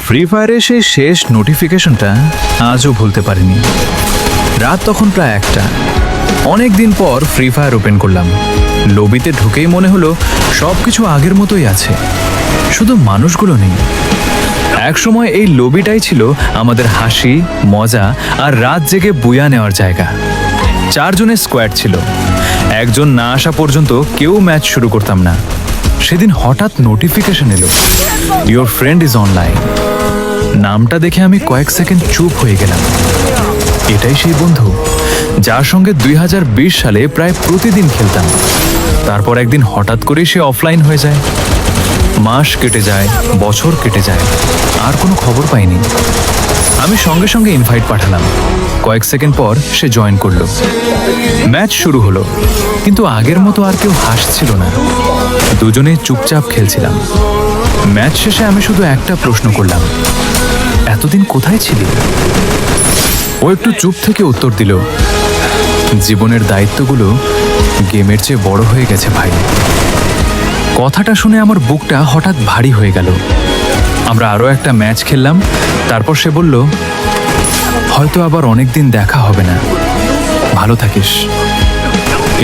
Free ফায়ারের সেই শেষ নোটিফিকেশনটা আজও ভুলতে পারিনি। রাত তখন প্রায় 1টা। অনেক দিন পর ফ্রি ফায়ার ওপেন করলাম। লবিতে ঢুকেই মনে হলো সব কিছু আগের মতোই আছে, শুধু মানুষগুলো নেই। একসময় এই লবিটাই ছিল আমাদের হাসি, মজা আর রাত জেগে বুয়া নেওয়ার জায়গা। 4 জনের স্কোয়াড ছিল। একজন না আসা পর্যন্ত কেউ ম্যাচ শুরু করতাম না। সেদিন হঠাৎ নোটিফিকেশন এলো, ইয়োর ফ্রেন্ড ইজ অনলাইন। নামটা দেখে আমি কয়েক সেকেন্ড চুপ হয়ে গেলাম। এটাই সেই বন্ধু যার সঙ্গে 2020 সালে প্রায় প্রতিদিন খেলতাম। তারপর একদিন হঠাৎ করেই সে অফলাইন হয়ে যায়। মাস কেটে যায়, বছর কেটে যায়, আর কোনো খবর পাইনি। আমি সঙ্গে সঙ্গে ইনভাইট পাঠালাম। কয়েক সেকেন্ড পর সে জয়েন করলো। ম্যাচ শুরু হলো, কিন্তু আগের মতো আর কেউ হাসছিল না। দুজনেই চুপচাপ খেলছিলাম। ম্যাচ শেষে আমি শুধু একটা প্রশ্ন করলাম, এতদিন কোথায় ছিলি? ও একটু চুপ থেকে উত্তর দিল, জীবনের দায়িত্বগুলো গেমের চেয়ে বড় হয়ে গেছে ভাই। কথাটা শুনে আমার বুকটা হঠাৎ ভারী হয়ে গেল। আমরা আরও একটা ম্যাচ খেললাম। তারপর সে বলল, হয়তো আবার অনেকদিন দেখা হবে না, ভালো থাকিস।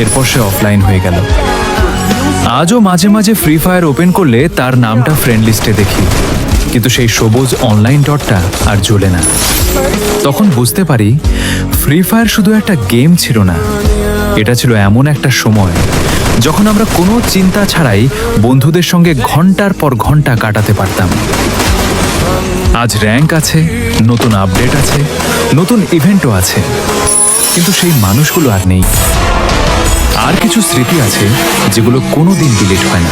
এরপর সে অফলাইন হয়ে গেল। আজও মাঝে মাঝে ফ্রি ফায়ার ওপেন করলে তার নামটা ফ্রেন্ড লিস্টে দেখি, কিন্তু সেই সবুজ অনলাইন ডটটা আর জ্বলে না। তখন বুঝতে পারি ফ্রি ফায়ার শুধু একটা গেম ছিল না, এটা ছিল এমন একটা সময় যখন আমরা কোনো চিন্তা ছাড়াই বন্ধুদের সঙ্গে ঘন্টার পর ঘন্টা কাটাতে পারতাম। আজ র্যাঙ্ক আছে, নতুন আপডেট আছে, নতুন ইভেন্টও আছে, কিন্তু সেই মানুষগুলো আর নেই। আর কিছু স্মৃতি আছে যেগুলো কোনোদিন ডিলিট হয় না।